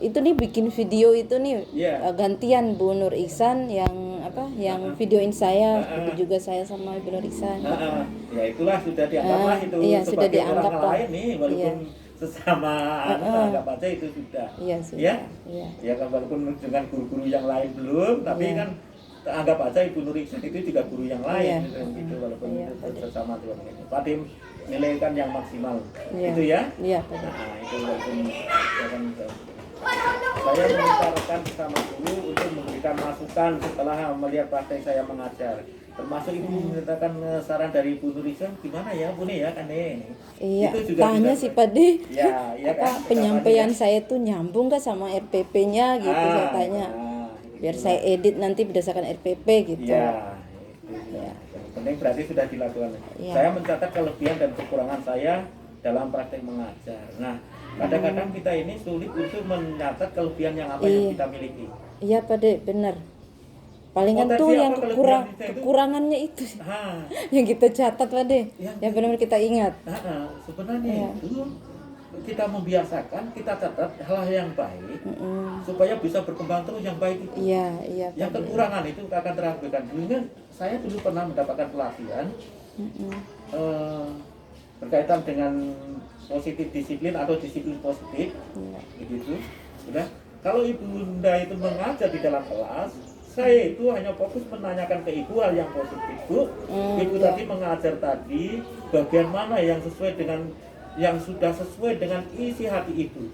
itu nih bikin video itu nih Iya. gantian Bu Nur Ihsan yang yang videoin saya, begitu juga saya sama Ibu Nur Ihsan. Ya itulah sudah dianggaplah itu Iya, sudah sebagai orang dianggap lah. lain nih, walaupun sesama anggap aja itu sudah. Iya Ya, sudah. Iya. ya kan walaupun dengan guru-guru yang lain belum, tapi Iya. kan anggap aja Ibu Nur Ihsan itu juga guru yang lain Iya. gitu, walaupun Iya, itu Pak. sesama Tuhan itu. Padim nilai kan yang maksimal. Iya. Itu ya. Iya, Pak. Nah, itu walaupun jangan saya meminta rekan bersama guru untuk memberikan masukan setelah melihat praktek saya mengajar. Termasuk Ibu menyatakan saran dari Ibu Nur Ihsan gimana ya Bu nih ya kan nih. Iya, Itu juga tanya bisa- sih Pak De. Ya, iya Apa kan. penyampaian saya tuh nyambung gak sama RPP-nya gitu saya tanya. Biar saya edit nanti berdasarkan RPP gitu. Iya. Ya. Yang penting berarti sudah dilakukan. Iya. Saya mencatat kelebihan dan kekurangan saya dalam praktek mengajar. Nah, kadang-kadang kita ini sulit untuk mencatat kelebihan yang apa yang Iya. kita miliki. Iya Pak De, benar. Palingan Potensi tuh apa yang kelebihan kita itu? kekurangannya itu Ah, yang kita catat Pak De. Yang- Yang benar-benar kita ingat. Sebenarnya Iya. itu kita membiasakan, kita catat hal yang baik Mm-mm. supaya bisa berkembang terus yang baik itu. Iya, iya Pak Yang De. kekurangan itu akan terabaikan. Dulunya saya dulu pernah mendapatkan pelatihan Mm-mm. berkaitan dengan positif disiplin atau disiplin positif, Iya. begitu. Sudah. Kalau ibu bunda itu mengajar di dalam kelas, saya itu hanya fokus menanyakan ke ibu hal yang positif. Bu, ibu iya. tadi mengajar tadi bagian mana yang sesuai dengan yang sudah sesuai dengan isi hati ibu.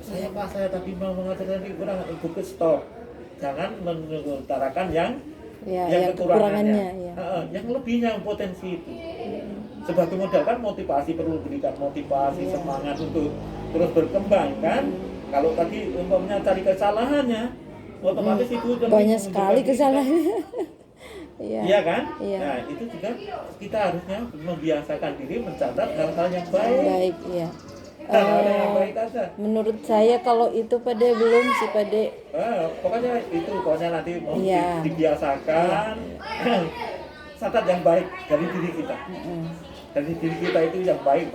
Saya tadi mau mengajar tadi kurang, ibu ke stop. Jangan mengutarakan yang Ya, yang kekurangannya ya. yang lebihnya yang potensi itu. Sebagai modal kan motivasi, perlu berikan motivasi, Iya. semangat untuk terus berkembang kan. Kalau tadi umpamanya cari kesalahannya, otomatis itu udah Banyak menunjukkan sekali diri kesalahannya. kita. Iya. Iya kan? Iya. Nah, itu juga kita harusnya membiasakan diri mencatat hal-hal yang baik. Baik, iya. Hal-hal yang baik aja. Menurut saya kalau itu Pak De belum sih Pak De. Pokoknya nanti mau Iya. dibiasakan catat yang baik dari diri kita. Dari diri kita itu yang baik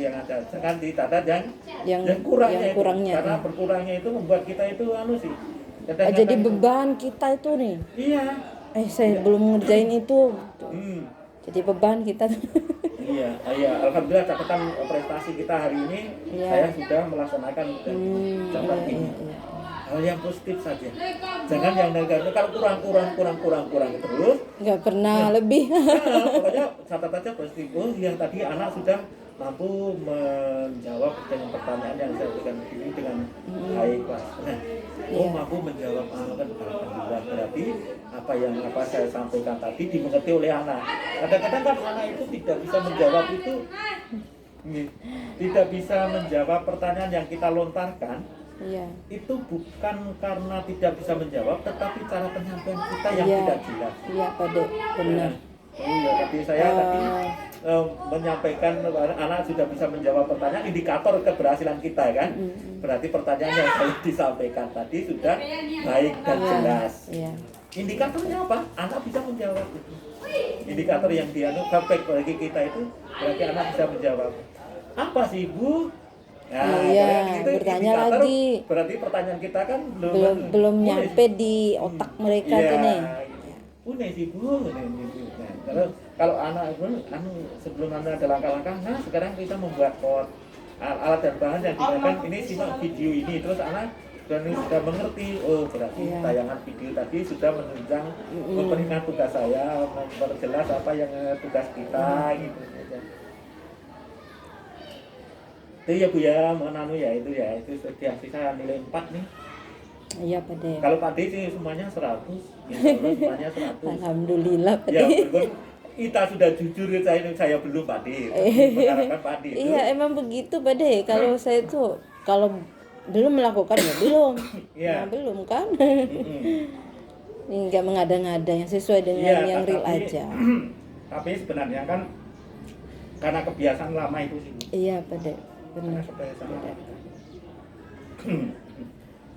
yang ada. Jangan dicatat yang kurangnya. yang kurangnya, Karena iya. berkurangnya itu membuat kita itu sih. Jadi beban kita itu nih. Iya. Saya belum ngerjain itu. Hmm. Jadi beban kita. Iya, alhamdulillah catatan prestasi kita hari ini Iya. saya sudah melaksanakan catat Iya, ini. iya. Hal yang positif saja. Jangan yang negatif. Kalau kurang terus. Nggak pernah lebih. Pokoknya catat aja positif. Oh, yang tadi anak sudah mampu menjawab dengan pertanyaan yang saya berikan ini dengan baik, Pak. Nah, Iya. mampu menjawab alhamdulillah, berarti apa saya sampaikan tadi dimengerti oleh anak. Kadang-kadang kan anak itu tidak bisa menjawab itu, tidak bisa menjawab pertanyaan yang kita lontarkan. Iya. Itu bukan karena tidak bisa menjawab, tetapi cara penyampaian kita yang Iya. tidak jelas. Iya Pak De, benar. Iya, tapi saya tadi menyampaikan anak sudah bisa menjawab pertanyaan, indikator keberhasilan kita kan. Berarti pertanyaan yang saya disampaikan tadi sudah baik dan jelas. Iya. Indikatornya apa? Anak bisa menjawab itu. Indikator yang feedback bagi kita itu berarti anak bisa menjawab. Apa sih Bu? Nah, Iya, itu bertanya indikator, lagi. berarti pertanyaan kita kan Belum nyampe di otak mereka tuh nih. Punya sih Bu. Nah, kalau anak itu sebelum anda ada langkah-langkah, nah sekarang kita membuat alat dan bahan yang digunakan ini simak video ini, terus anak sudah mengerti. Oh, berarti Iya. tayangan video tadi sudah menunjang memberikan tugas saya, memperjelas apa yang tugas kita gitu. Itu ya Bu ya, menanu ya itu sudah sisa nilai 4 nih. Iya Pak De. Kalau Pak D sih semuanya 100, insya Allah semuanya 100. Alhamdulillah Pak Ya, De. walaupun kita sudah jujur, saya belum Pak D, mengharapkan Pak D itu. Iya emang begitu Pak De. Kalau saya tuh kalau belum melakukan ya belum. Iya. Nah, belum kan? Ini nggak mengada-ngada yang sesuai dengan Iya, yang real tapi- aja. Tapi sebenarnya kan karena kebiasaan lama itu sih. Iya Pak De. Karena Benar. kebiasaan lama.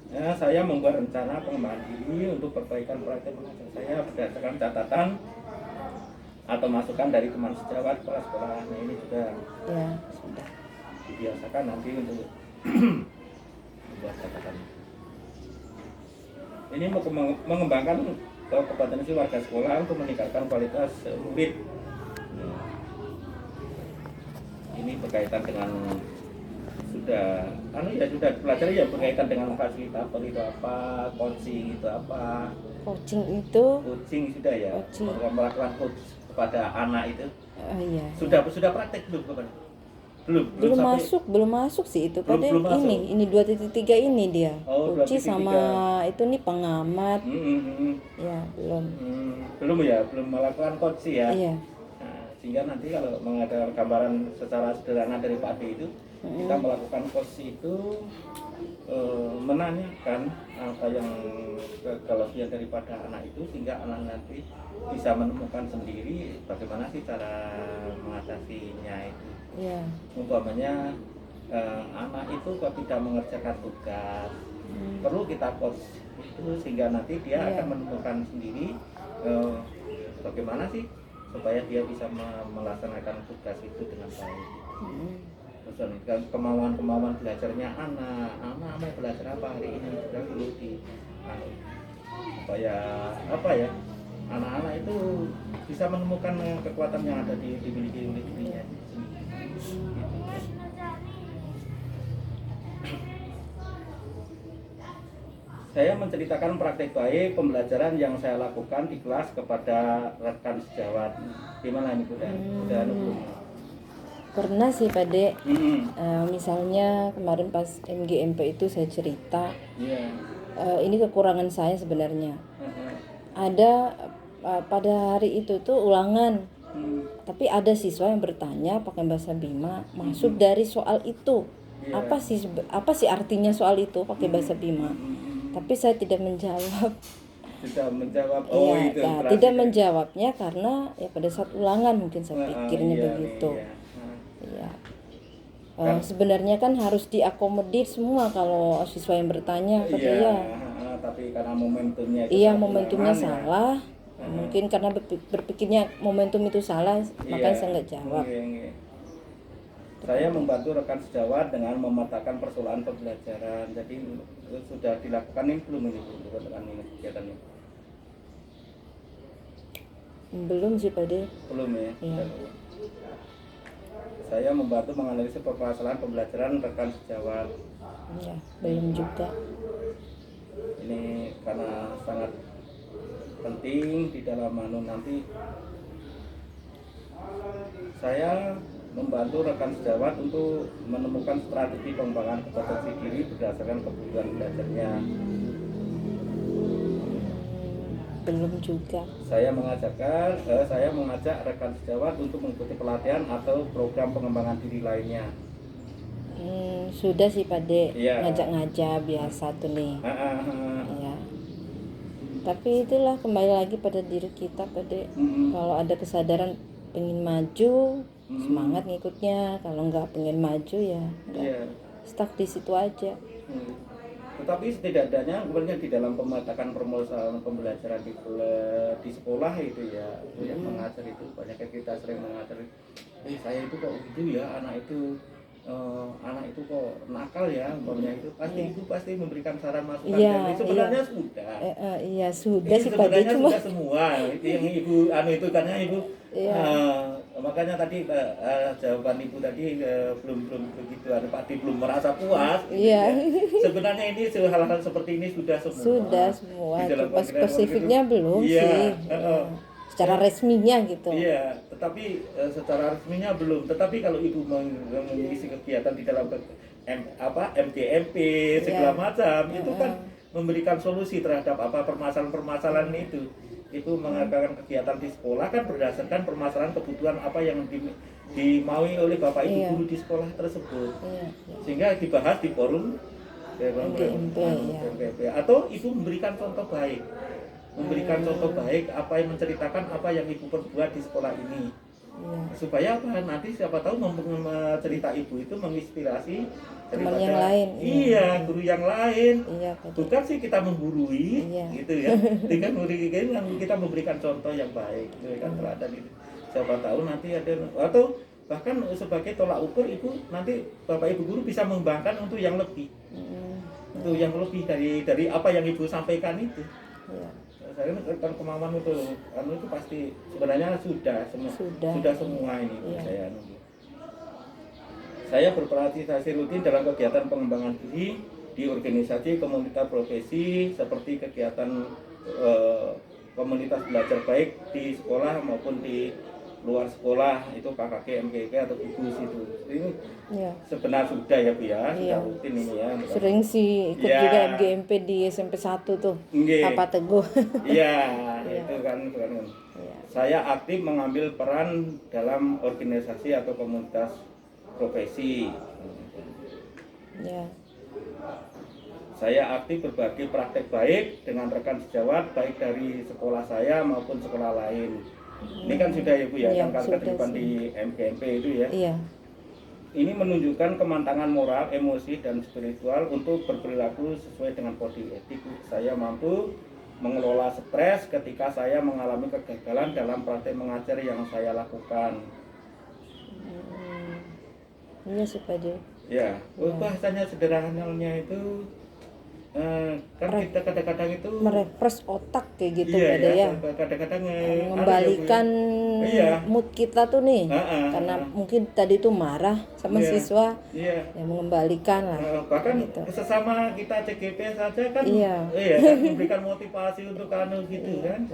Ya, saya membuat rencana pengembangan diri untuk perbaikan praktek mengajar saya berdasarkan catatan atau masukan dari teman sejawat kepala sekolah. Nah, ini juga Ya sudah. dibiasakan nanti untuk Buat catatan. Ini mau mengembangkan kompetensi warga sekolah untuk meningkatkan kualitas murid. Ini berkaitan dengan sudah pelajari ya, berkaitan dengan fasilitator itu apa, coaching itu apa. Coaching Sudah ya. Coaching. Melakukan coach kepada anak itu. Iya. Sudah praktek belum kapan? Belum Belum masuk sih itu pada belum masuk. ini 2.3 ini dia. Oh, Coaching 2.3. sama itu nih pengamat. Ya, belum. Belum melakukan coach ya. Iya. Nah, sehingga nanti kalau mengadakan gambaran secara sederhana dari Pak D itu, kita melakukan coach itu menanyakan apa yang kelebihan daripada anak itu, sehingga anak nanti bisa menemukan sendiri bagaimana sih cara mengatasinya itu. Iya. Umpamanya anak itu kok tidak mengerjakan tugas, perlu kita coach itu, sehingga nanti dia Iya. akan menemukan sendiri bagaimana sih supaya dia bisa melaksanakan tugas itu dengan baik. Terus kan kemauan belajarnya anak mau belajar apa hari ini juga perlu supaya anak-anak itu bisa menemukan kekuatan yang ada dimiliki oleh dirinya. Saya menceritakan praktek baik pembelajaran yang saya lakukan di kelas kepada rekan sejawat. Gimana ini Udah Pernah sih Pak De. Misalnya kemarin pas MGMP itu saya cerita. Iya. Ini kekurangan saya sebenarnya. Ada pada hari itu tuh ulangan. Tapi ada siswa yang bertanya pakai bahasa Bima, maksud dari soal itu apa sih artinya soal itu pakai bahasa Bima. Tapi saya tidak menjawab. Tidak menjawab. Tidak menjawabnya karena ya pada saat ulangan mungkin saya pikirnya begitu. Iya. Sebenarnya kan harus diakomodir semua kalau siswa yang bertanya tapi karena momentumnya momentumnya salah. Mungkin karena berpikirnya momentum itu salah, makanya saya nggak jawab. Saya membantu rekan sejawat dengan memetakan persoalan pembelajaran. Jadi sudah dilakukan ini belum kegiatan ini? Belum sih Pak De. Belum ya? Iya. Saya membantu menganalisis permasalahan pembelajaran rekan sejawat. Iya, belum juga. Ini karena sangat penting di dalam nanti saya membantu rekan sejawat untuk menemukan strategi pengembangan kompetensi diri berdasarkan kebutuhan belajarnya. Belum juga. Saya mengajak rekan sejawat untuk mengikuti pelatihan atau program pengembangan diri lainnya. Sudah sih Pak De. Iya. Ngajak-ngajak biasa tuh nih. Iya. Tapi itulah kembali lagi pada diri kita Pak De. Kalau ada kesadaran pengen maju, semangat ngikutnya. Kalau nggak pengen maju ya stuck di situ aja. Tetapi setidaknya kemudian di dalam pemetakan permasalahan pembelajaran di sekolah itu ya, yang mengajar itu banyak kita sering mengajar. Saya itu kok gitu ya, anak itu kok nakal ya, umpamanya itu pasti memberikan saran masukan. Sebenarnya sudah. Sudah sih Pak De, sebenarnya cuma sudah semua. Itu yang ibu itu karena ibu. Makanya tadi jawaban ibu tadi belum begitu, Pak D belum merasa puas. Iya. Sebenarnya ini hal-hal seperti ini sudah semua. Sudah semua. Di dalam Cuma program spesifiknya itu. belum sih. Secara resminya gitu. Iya, tetapi secara resminya belum. Tetapi kalau ibu mengisi kegiatan di dalam MGMP segala macam, itu kan memberikan solusi terhadap permasalahan-permasalahan itu. Itu mengadakan kegiatan di sekolah kan berdasarkan permasalahan kebutuhan apa yang dimaui oleh Bapak Ibu guru di sekolah tersebut. Sehingga dibahas di forum MGMP, atau ibu memberikan contoh baik. Contoh baik apa yang menceritakan apa yang ibu perbuat di sekolah ini. Supaya nanti siapa tahu cerita ibu itu menginspirasi teman yang lain. Guru yang lain. Iya, bukan sih kita menggurui gitu ya. Dengan kita memberikan contoh yang baik, memberikan teladan itu. Siapa tahu nanti ada atau bahkan sebagai tolak ukur ibu nanti bapak ibu guru bisa mengembangkan untuk yang lebih, untuk yang lebih dari apa yang ibu sampaikan itu. Ya. Saya kan kemauan itu pasti sebenarnya sudah semua ini. Iya. Saya berpartisipasi rutin dalam kegiatan pengembangan diri di organisasi komunitas profesi seperti kegiatan komunitas belajar baik di sekolah maupun di luar sekolah, itu KKK, MKK atau gugus itu. Ini sebenarnya sudah ya Bu ya, sudah rutin ini ya. Sering sih ikut juga MGMP di SMP 1 tuh. Papa Teguh. Iya, itu kan. Saya aktif mengambil peran dalam organisasi atau komunitas profesi. Saya aktif berbagi praktek baik dengan rekan sejawat baik dari sekolah saya maupun sekolah lain. Ini kan sudah ya Bu ya, kan keterlibatan di MGMP itu ya. Iya. Ini menunjukkan kemantangan moral, emosi dan spiritual untuk berperilaku sesuai dengan kode etik. Saya mampu mengelola stres ketika saya mengalami kegagalan dalam praktek mengajar yang saya lakukan. Iya sih Pak De. Ya, bahasanya sederhananya itu kan kita kadang-kadang itu merefresh otak kayak gitu ya. Kadang-kadang mengembalikan mood kita tuh nih, karena mungkin tadi tuh marah sama siswa, ya mengembalikan lah. Bahkan gitu. Sesama kita CGP saja kan, kan memberikan motivasi untuk gitu kan.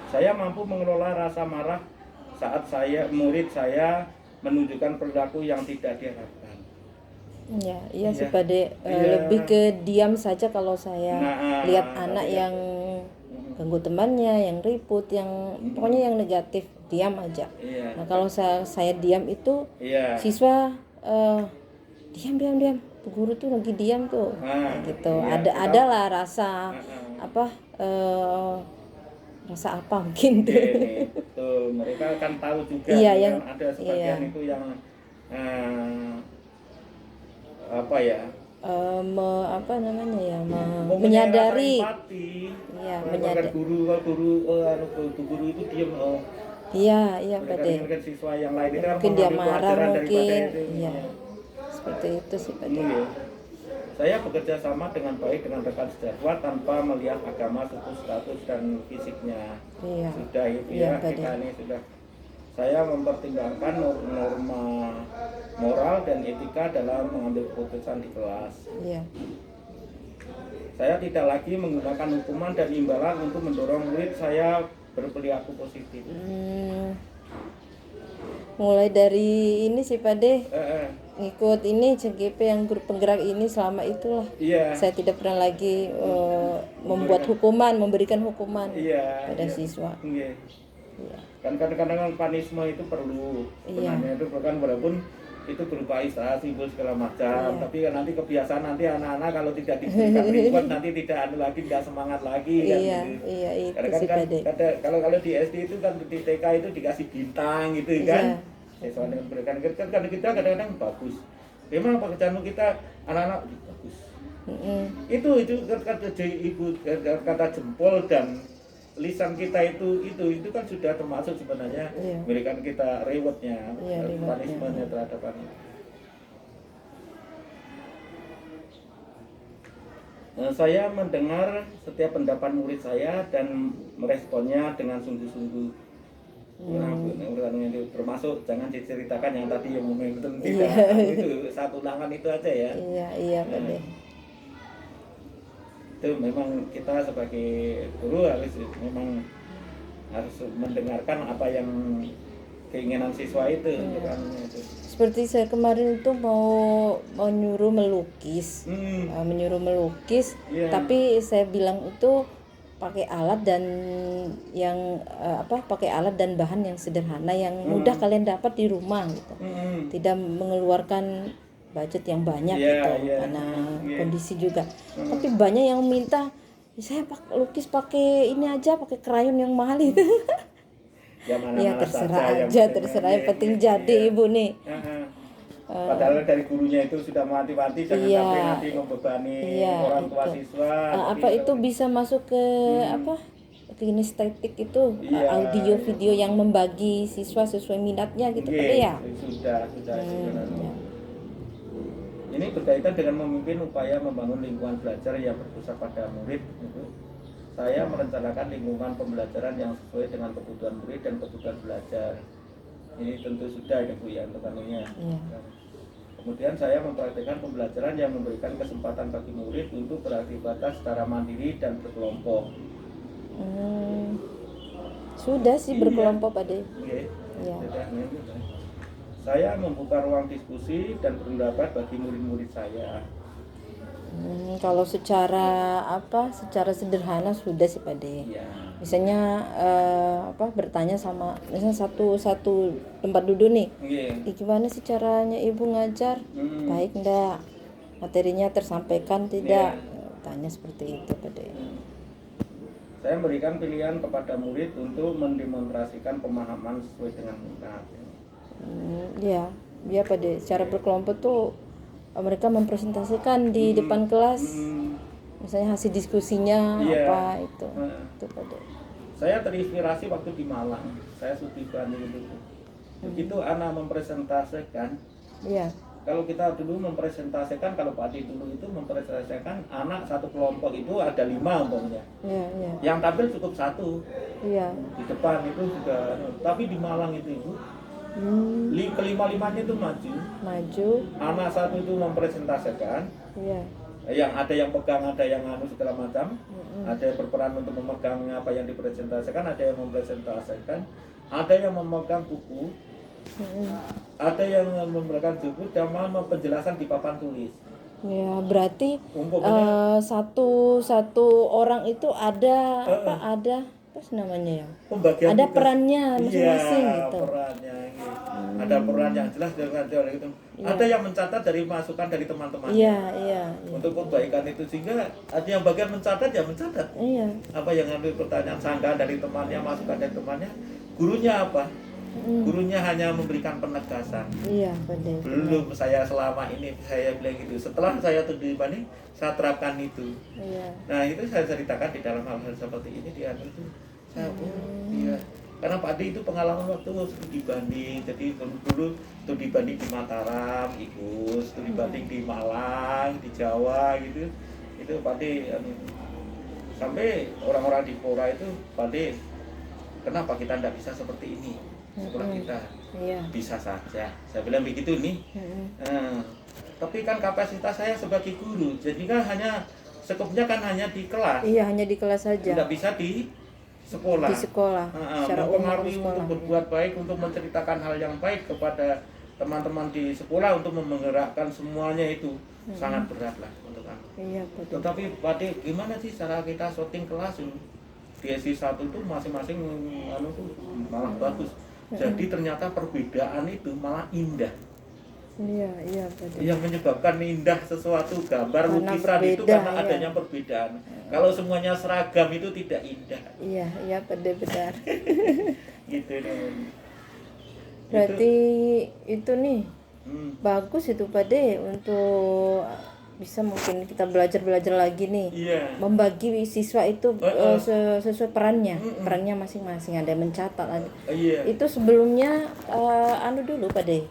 Saya mampu mengelola rasa marah saat murid saya menunjukkan perilaku yang tidak diharapkan. Iya sih Pak De, lebih ke diam saja kalau saya lihat anak yang ganggu temannya, yang ribut, yang pokoknya yang negatif, diam aja. Nah kalau saya diam itu siswa diam, Bu guru tuh lagi diam tuh, gitu. Ada lah rasa rasa apa mungkin tuh. Betul, mereka kan tahu juga yang ada sebagian itu yang menyadari, menyadari guru itu diam. Iya Pak De. Siswa yang lain itu mungkin dia marah mungkin, seperti itu sih Pak De. Saya bekerja sama dengan baik dengan rekan sejawat tanpa melihat agama, suku, status dan fisiknya. Sudah itu kita ini sudah. Saya mempertimbangkan norma moral dan etika dalam mengambil keputusan di kelas. Saya tidak lagi menggunakan hukuman dan imbalan untuk mendorong murid saya berperilaku positif. Mulai dari ini sih Pak De, ngikut ini CGP yang grup penggerak ini selama itulah. Saya tidak pernah lagi memberikan hukuman pada siswa. Kan kadang-kadang panisme itu perlu sebenarnya, itu kan walaupun itu berupa istirahat, simbol segala macam, tapi kan nanti kebiasaan nanti anak-anak kalau tidak diberikan reward nanti tidak semangat lagi kan. Kalau di SD itu kan di TK itu dikasih bintang gitu kan. Sesuai dengan berikan kan kita kadang-kadang bagus. Memang pekerjaanmu kita anak-anak bagus. Itu kata ibu kata jempol dan lisan kita itu kan sudah termasuk sebenarnya memberikan kita rewardnya, punishment-nya terhadap anak. Saya mendengar setiap pendapat murid saya dan meresponnya dengan sungguh-sungguh. Termasuk jangan diceritakan yang tadi yang momentum tidak itu satu ulangan itu aja ya. Iya Pak De. Itu memang kita sebagai guru harus mendengarkan apa yang keinginan siswa itu. Seperti saya kemarin itu mau nyuruh melukis, tapi saya bilang itu pakai alat dan bahan yang sederhana yang mudah kalian dapat di rumah gitu. Tidak mengeluarkan budget yang banyak karena kondisi juga. Tapi banyak yang minta saya lukis pakai ini aja, pakai krayon yang mahal itu. Terserah yang penting jadi Ibu nih. Padahal dari gurunya itu sudah mati-mati jangan sampai nanti membebani orang tua siswa. Itu bisa masuk ke kinestetik itu, Iya. audio video yang membagi siswa sesuai minatnya gitu Pak De, ya. Sudah sebenarnya. Ya. Ini berkaitan dengan memimpin upaya membangun lingkungan belajar yang berpusat pada murid. Saya merencanakan lingkungan pembelajaran yang sesuai dengan kebutuhan murid dan kebutuhan belajar. Ini tentu sudah ya Bu ya untuk anunya. Iya. Kemudian saya mempraktikkan pembelajaran yang memberikan kesempatan bagi murid untuk beraktivitas secara mandiri dan berkelompok. Sudah sih berkelompok Pak De. Oke. Iya. Saya membuka ruang diskusi dan berpendapat bagi murid-murid saya. Kalau secara secara sederhana sudah sih Pak De. Iya. Misalnya bertanya sama misalnya satu tempat duduk nih. Iya. Gimana sih caranya Ibu ngajar? Baik enggak? Materinya tersampaikan tidak? Tanya seperti itu Pak De. Saya memberikan pilihan kepada murid untuk mendemonstrasikan pemahaman sesuai dengan minat. Ya Pak De. Secara berkelompok tuh mereka mempresentasikan di depan kelas. Misalnya hasil diskusinya apa itu. Itu Pak De. Saya terinspirasi waktu di Malang. Saya studi banding itu. Begitu anak mempresentasikan. Iya. Kalau kita dulu mempresentasikan, kalau Pak Adi dulu itu mempresentasikan anak satu kelompok itu ada 5 umpamanya. Iya. Yang tampil cukup 1. Iya. Di depan itu juga. Tapi di Malang itu Ibu, kelima-limanya itu maju. Anak satu itu mempresentasikan. Iya. Yang ada yang pegang, ada yang segala macam. Ada yang berperan untuk memegang apa yang dipresentasikan, ada yang mempresentasikan, ada yang memegang buku. Ada yang memberikan buku dan penjelasan di papan tulis. Ya, berarti Umpamanya, satu orang itu ada apa namanya ya? Pembagian ada tugas. perannya masing-masing Iya, gitu. perannya gitu. Ada peran yang jelas dengan gitu. Ada yang mencatat dari masukan dari teman-teman. Iya. Untuk kebaikan itu, sehingga ada yang bagian mencatat ya mencatat. Iya. Apa yang ada pertanyaan sanggahan dari temannya, masukan dari temannya, gurunya apa? Gurunya hanya memberikan penegasan. Iya, benar. Belum saya selama ini saya bilang gitu. Setelah saya studi banding, saya terapkan itu. Iya. Nah itu saya ceritakan di dalam hal-hal seperti ini di anu itu. Saya iya. Karena Pak Adi itu pengalaman waktu studi banding. Jadi dulu studi banding di Mataram, ikut studi banding di Malang, di Jawa gitu. Itu Pak Adi sampai orang-orang di Pora itu Pak Adi, kenapa kita tidak bisa seperti ini? Sekolah kita bisa saja. Saya bilang begitu nih. Tapi kan kapasitas saya sebagai guru, jadi kan hanya sekupnya kan hanya di kelas. Iya, hanya di kelas saja. Tidak bisa di sekolah. Di sekolah. Mempengaruhi untuk berbuat baik, untuk menceritakan hal yang baik kepada teman-teman di sekolah, untuk menggerakkan semuanya itu sangat berat lah untuk aku. Iya, betul. Tetapi Pak gimana sih cara kita syuting kelas ini? Di SI1 itu masing-masing tuh malah bagus. Jadi ternyata perbedaan itu malah indah. Iya, betul. Yang menyebabkan indah sesuatu gambar lukisan itu karena adanya perbedaan. Kalau semuanya seragam itu tidak indah. Iya, benar. Gitu nih. Berarti itu nih bagus itu Pak De untuk bisa mungkin kita belajar lagi nih. Iya. Membagi siswa itu sesuai perannya masing-masing, ada yang mencatat ada. Iya. Itu sebelumnya dulu Pak De,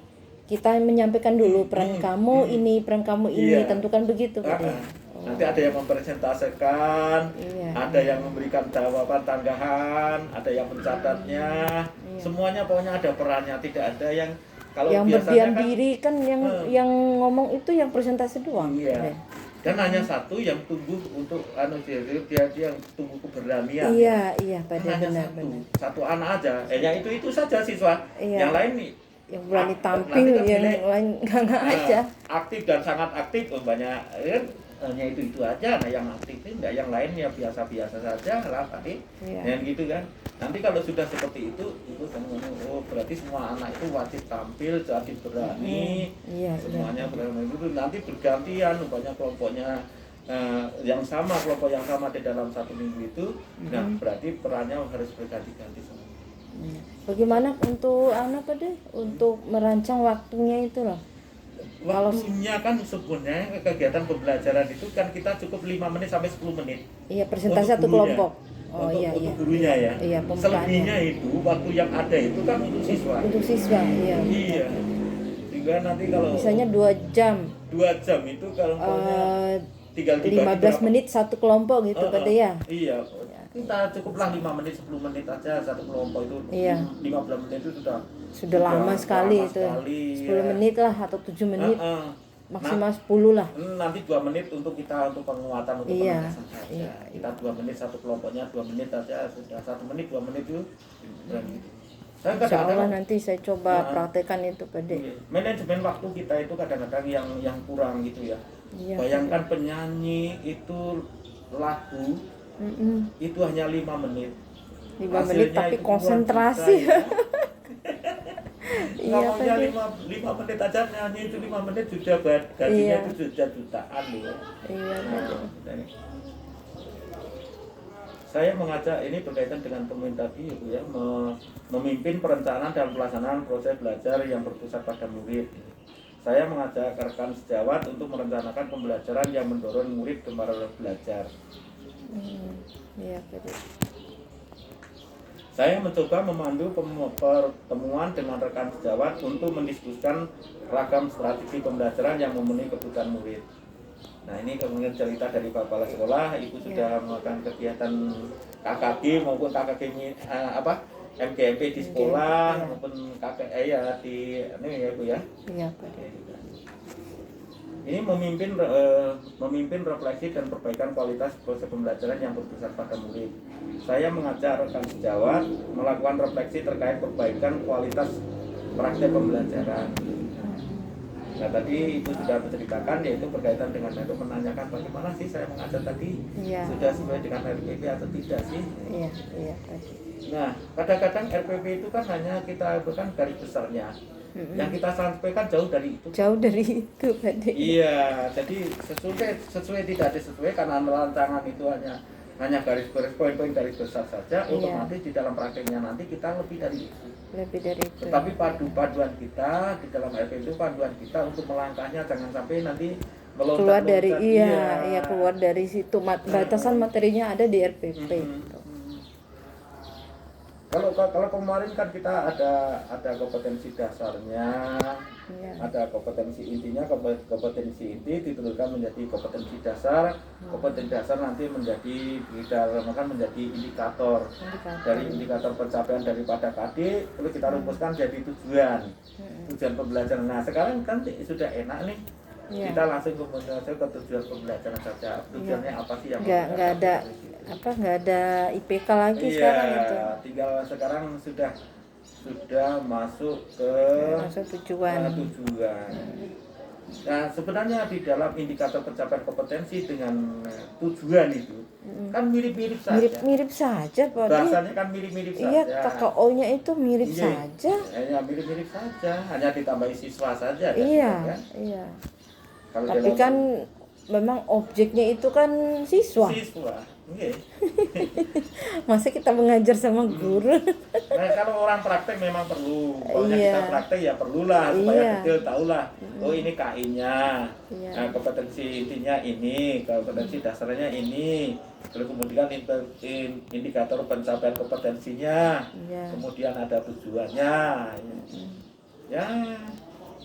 kita menyampaikan dulu peran kamu ini, peran kamu ini, tentukan begitu Pak De. Nanti ada yang mempresentasikan, ada yang memberikan jawaban tanggahan, ada yang mencatatnya, semuanya pokoknya ada perannya, tidak ada yang kalau yang berdiam biasanya diri kan yang ngomong itu yang presentasi doang. Iya. Dan hanya satu yang tumbuh untuk dia yang tumbuh keberanian. Iya, Pak De, benar. Satu anak aja. Itu saja siswa. Iya. Yang lain nih yang berani tampil, yang lain enggak aja. Aktif dan sangat aktif banyak hanya itu aja. Nah yang aktif enggak, yang lain ya biasa-biasa saja lah tadi. Dan gitu kan. Nanti kalau sudah seperti itu kan berarti semua anak itu wajib tampil, jadi berani. Semuanya berani itu nanti bergantian banyak kelompoknya yang sama, kelompok yang sama di dalam satu minggu itu. Nah, berarti perannya harus berganti-ganti semua. Bagaimana untuk Pak De? Untuk merancang waktunya itu loh. Waktunya kan sebenarnya kegiatan pembelajaran itu kan kita cukup 5 menit sampai 10 menit. Iya, presentasi satu kelompok. Oh untuk, iya untuk iya. gurunya ya. Iya, pembukaannya. Selebihnya itu waktu yang ada itu kan untuk siswa. Untuk siswa, iya. Iya. Sehingga nanti kalau Misalnya 2 jam, 2 jam itu kalau umpamanya tinggal dibagi 15 berapa? menit satu kelompok gitu Heeh, Pak ya. iya. Kita cukuplah 5 menit 10 menit aja satu kelompok itu. Iya. 15 menit itu Sudah lama sekali itu. 10 ya. menit lah atau 7 menit. Heeh. Maksimal 10 lah. Nanti 2 menit untuk kita untuk penguatan untuk Iya, penegasan saja. iya. Kita 2 menit satu kelompoknya 2 menit saja sudah 1 menit 2 menit itu. Dan gitu. Saya Insya Allah kadang-kadang nanti saya coba Nah, praktekkan itu Pak De. iya, manajemen waktu kita itu kadang-kadang yang kurang gitu ya. Iya. Bayangkan penyanyi itu lagu Mm-mm. itu hanya 5 menit. 5 menit Hasilnya tapi itu konsentrasi. 2 juta, ya. Iya Ngomongnya Pak De. 5 menit aja nyanyi itu 5 menit sudah gajinya Iya. itu sudah jutaan loh. Iya Pak De. Nah, saya mengajak ini berkaitan dengan poin tadi Ibu ya, memimpin perencanaan dan pelaksanaan proses belajar yang berpusat pada murid. Saya mengajak rekan sejawat untuk merencanakan pembelajaran yang mendorong murid gemar belajar. Iya Pak De. Saya mencoba memandu pertemuan dengan rekan sejawat untuk mendiskusikan ragam strategi pembelajaran yang memenuhi kebutuhan murid. Nah ini kemudian cerita dari kepala sekolah, Ibu sudah melakukan kegiatan KKG maupun KKG MGMP di sekolah ya. maupun KKG ya di ini ya Bu ya. Iya Pak De. Ini memimpin refleksi dan perbaikan kualitas proses pembelajaran yang berpusat pada murid. Saya mengajak rekan sejawat melakukan refleksi terkait perbaikan kualitas praktek pembelajaran. Nah tadi Ibu sudah menceritakan yaitu berkaitan dengan itu menanyakan bagaimana sih saya mengajar tadi Iya. sudah sesuai dengan RPP atau tidak sih? Iya, iya Pak De. Nah kadang-kadang RPP itu kan hanya kita bukan garis besarnya, yang kita sampaikan jauh dari itu. Jauh dari itu Pak De. Iya, jadi sesuai tidak sesuai karena rancangan itu hanya garis-garis poin-poin garis besar saja. Iya. Otomatis di dalam prakteknya nanti kita lebih dari itu. Lebih dari itu. Tetapi paduan kita di dalam RPP itu paduan kita untuk melangkahnya jangan sampai nanti Keluar dari meloncat. keluar dari situ batasan materinya ada di RPP. Kalau kemarin kan kita ada kompetensi dasarnya, Iya. ada kompetensi intinya, kompetensi inti dituliskan menjadi kompetensi dasar, kompetensi dasar nanti menjadi menjadi indikator. Dari indikator pencapaian daripada KD, lalu kita rumuskan jadi tujuan pembelajaran. Nah sekarang kan sudah enak nih. Iya. Kita langsung ke tujuan pembelajaran saja. Tujuannya apa sih yang Nggak ada IPK lagi sekarang itu. Tinggal sekarang sudah masuk ke tujuan. Nah sebenarnya di dalam indikator pencapaian kompetensi dengan tujuan itu kan mirip-mirip saja. Mirip saja Pak De. Bahasanya kan mirip-mirip Iya, saja. KKO-nya itu mirip Iya. saja. Ya mirip-mirip saja, hanya ditambahi siswa saja. Iya, kan? iya. Kalau Tapi dalam- kan memang objeknya itu kan siswa. Iya. Masa kita mengajar sama guru? Nah kalau orang praktek memang perlu. Kalau Iya. kita praktek ya perlulah supaya Iya. detail tahulah. Oh ini KI-nya. Iya. Nah, kompetensi intinya ini, kompetensi dasarnya ini. Terus kemudian indikator pencapaian kompetensinya. Iya. Kemudian ada tujuannya. Ya.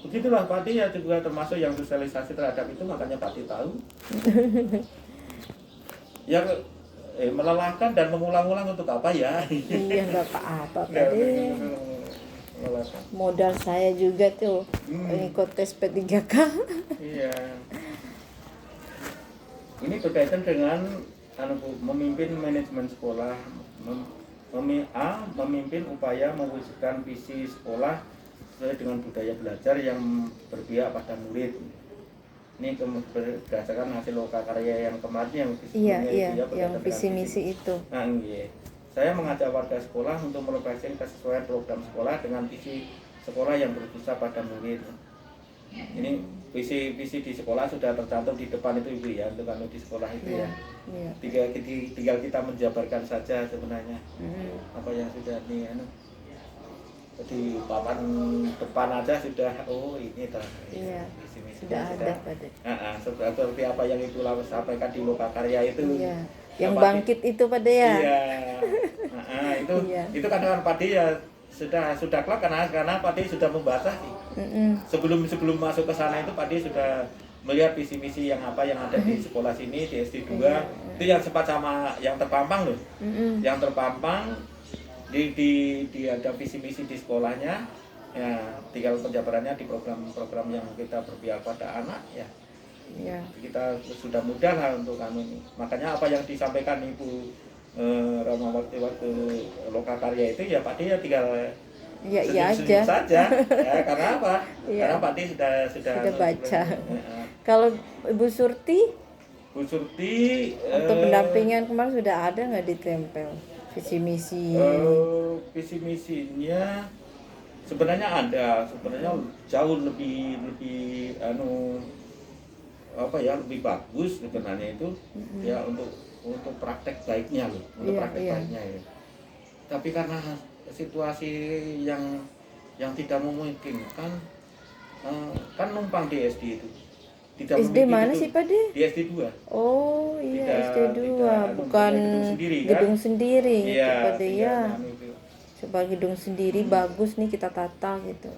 Begitulah Pati ya juga termasuk yang sosialisasi terhadap itu makanya Pati tahu. Ya melelahkan dan mengulang-ulang untuk apa ya? Iya, nggak apa-apa Nggak, Pak De. melelahkan. Modal saya juga tuh ikut tes P3K. Iya. Ini berkaitan dengan memimpin manajemen sekolah, memimpin upaya mewujudkan visi sekolah sesuai dengan budaya belajar yang berpihak pada murid. Ini berdasarkan hasil loka karya yang kemarin yang Iya, itu ya, yang berkaitan visi dengan misi itu. Nah, iya. Saya mengajak warga sekolah untuk merefleksikan kesesuaian program sekolah dengan visi sekolah yang berpusat pada murid. Ini visi di sekolah sudah tercantum di depan itu Ibu ya, untuk di sekolah itu Iya, ya. iya. Tinggal kita menjabarkan saja sebenarnya apa yang sudah di papan depan aja sudah ini Iya, visi-misi sudah ada pada. seperti apa yang itu lalu sampaikan di Lokakarya itu. Iya, yang Pak bangkit itu pada ya. Iya. Itu Iya. itu kadang Pak ya sudah kelak karena Pak sudah membaca sih. Sebelum masuk ke sana itu Pak sudah melihat visi misi yang apa yang ada di sekolah sini di SD 2. Itu yang sempat sama yang terpampang loh. Yang terpampang di ada visi misi di sekolahnya. Ya, tinggal penjabarannya di program-program yang kita berpihak pada anak ya. Iya. Kita sudah mudah lah untuk kami. Makanya apa yang disampaikan Ibu Rama waktu Lokakarya itu ya Pak ya tinggal Iya senyum aja. saja. Ya, karena apa? Iya. Karena Pak sudah Baca. Kalau Ibu Surti Bu Surti untuk pendampingan kemarin sudah ada nggak ditempel visi misi? Visi misinya sebenarnya ada, sebenarnya jauh lebih lebih bagus sebenarnya itu ya untuk praktek baiknya loh, untuk praktek baiknya ya. Tapi karena situasi yang tidak memungkinkan, kan numpang di SD itu. Tidak SD mana itu, sih Pak De? di SD 2. Oh iya, Tidak- SD 2 tidak bukan gedung sendiri, kan? gedung sendiri Iya, gitu Pak De ya. itu. Coba gedung sendiri bagus nih kita tata gitu.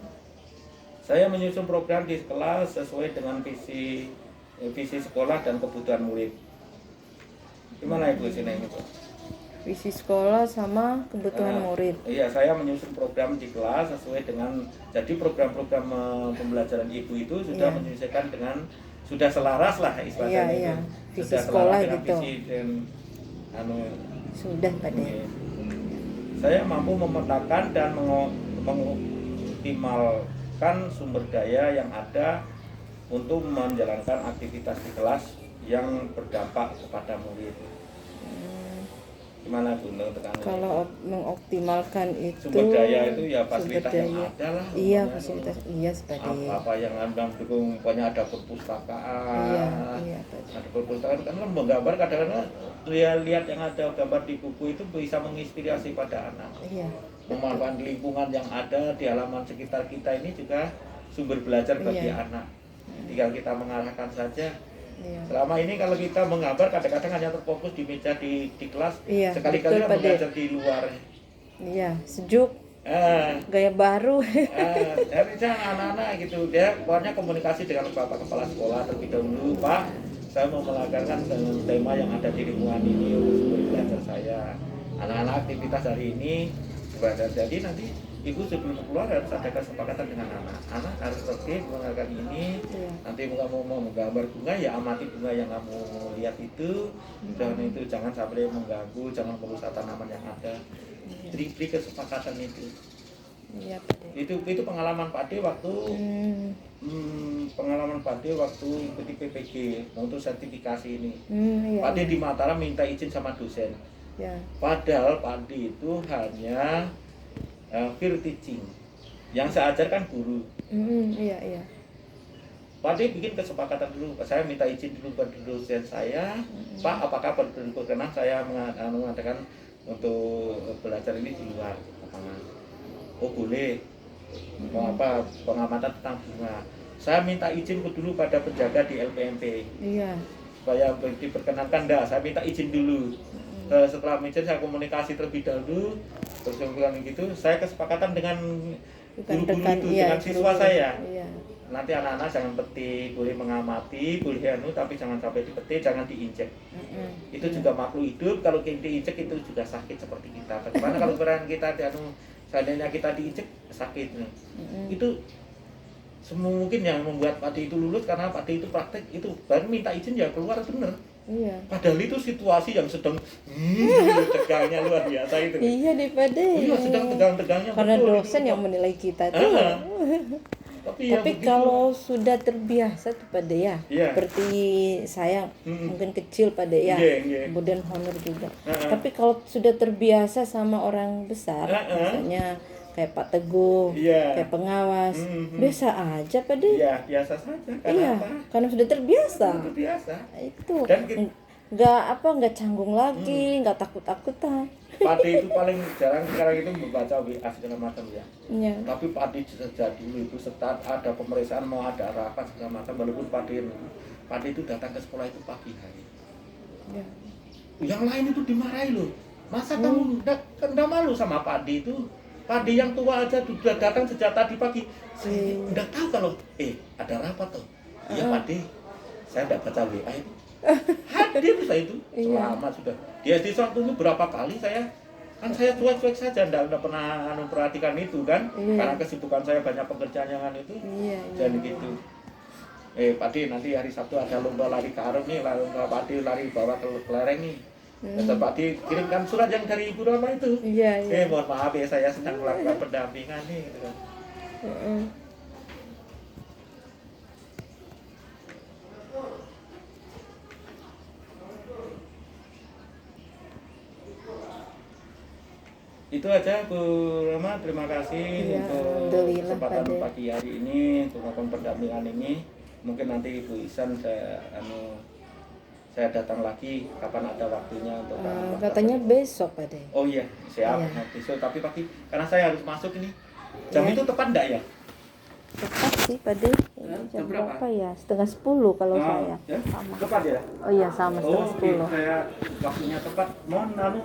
Saya menyusun program di kelas sesuai dengan visi sekolah dan kebutuhan murid. Gimana Ibu sini ini Pak? Visi sekolah sama kebutuhan murid. Iya, saya menyusun program di kelas sesuai dengan jadi program-program pembelajaran Ibu itu sudah menyesuaikan dengan sudah selaras lah istilahnya itu. Iya. Visi Sudah sekolah selaras dengan gitu. visi dan Sudah Pak De. saya mampu memetakan dan mengoptimalkan sumber daya yang ada untuk menjalankan aktivitas di kelas yang berdampak kepada murid. Gimana Bu untuk Kalau mengoptimalkan itu sumber daya itu ya fasilitas yang daya. ada lah. Iya, Pokoknya fasilitas iya seperti apa yang anda dukung, pokoknya ada perpustakaan. Iya, Pak De. Ada perpustakaan kan menggambar kadang-kadang lihat yang ada gambar di buku itu bisa menginspirasi pada anak. Iya. Memanfaatkan lingkungan yang ada di halaman sekitar kita ini juga sumber belajar bagi anak. Tinggal kita mengarahkan saja. Iya. Selama ini kalau kita menggambar kadang-kadang hanya terfokus di meja di kelas, Iya, sekali-kali betul, kan Pak De. belajar di luar. Iya, sejuk, Eh, gaya baru. Dari anak-anak gitu dia pokoknya komunikasi dengan bapak kepala sekolah terlebih dahulu, Pak saya mau melakukan dengan tema yang ada di lingkungan ini untuk sumber belajar saya, anak-anak aktivitas hari ini belajar. Jadi nanti ibu sebelum keluar harus ada kesepakatan dengan anak harus tertib melakukan ini. Nanti kamu mau menggambar bunga ya amati bunga yang kamu lihat itu, dan itu jangan sampai mengganggu, jangan merusak tanaman yang ada. Beri kesepakatan itu. Iya, Pak De. Itu pengalaman Pak De waktu ikuti PPG untuk sertifikasi ini. Iya. Pak De di Mataram minta izin sama dosen. Ya. Padahal Pak De itu hanya peer teaching. Yang saya ajarkan guru. Iya. Pak De bikin kesepakatan dulu. Saya minta izin dulu ke dosen saya. Pak, apakah berkenan saya mengatakan untuk belajar ini di luar lapangan? Oh boleh. Mau apa pengamatan tentang bunga? Saya minta izin dulu pada penjaga di LPMP. Iya. Supaya diperkenankan enggak, saya minta izin dulu. Setelah izin saya komunikasi terlebih dahulu. Terus kemudian gitu, saya kesepakatan dengan guru-guru itu, dengan siswa saya. Iya. Nanti anak-anak jangan petik, boleh mengamati, boleh tapi jangan sampai dipetik, jangan diinjek. Itu juga makhluk hidup, kalau kita diinjek itu juga sakit seperti kita. Bagaimana kalau beran kita seandainya kita diinjek sakit. Itu semua mungkin yang membuat Pak De itu lulus karena Pak De itu praktek itu baru minta izin ya keluar bener. Iya. Padahal itu situasi yang sedang tegangnya luar biasa itu. Iya nih Pak De. Iya sedang tegang-tegangnya. Karena betul, dosen itu, yang menilai kita tuh. Tapi kalau sudah terbiasa tuh Pak De ya, seperti saya mungkin kecil Pak De ya, kemudian honor juga. Tapi kalau sudah terbiasa sama orang besar, misalnya kayak Pak Teguh, kayak pengawas, biasa aja Pak De. Iya biasa saja. Iya, karena sudah terbiasa. Terbiasa. Itu. Dan nggak canggung lagi, nggak takut-takutan. Pade itu paling jarang sekarang itu membaca WA segala macam ya. Iya. Tapi Pade sejak dulu itu setelah ada pemeriksaan mau ada rapat segala macam, walaupun Pade itu datang ke sekolah itu pagi hari. Ya. Yang lain itu dimarahi loh. Masa kamu enggak malu sama Pade itu? Pade yang tua aja sudah datang sejak tadi pagi. Saya enggak tahu kalau ada rapat tuh. Iya Pade, saya enggak baca WA itu. Hadir saya itu selama sudah di SD waktu itu berapa kali saya cuek-cuek saja enggak pernah memperhatikan itu kan, karena kesibukan saya banyak pekerjaan yang itu. Jadi gitu. Pade nanti hari Sabtu ada lomba lari karung nih, lomba Pade lari bawa ke lereng nih. Kata Pade kirimkan surat yang dari Ibu Rama itu. Mohon maaf ya, saya sedang melakukan pendampingan nih gitu kan. Itu aja Bu Rama, terima kasih untuk kesempatan pagi hari ini untuk melakukan pendampingan ini. Mungkin nanti Ibu Isan saya datang lagi kapan ada waktunya untuk katanya besok Pak De. Oh iya, siap. Besok tapi pagi karena saya harus masuk ini. Jam itu tepat enggak ya? Tepat sih Pak De. Jam berapa ya? 9:30 kalau saya. Ya? Sama. Tepat ya? Oh iya sama 9:10. Saya waktunya tepat. Mohon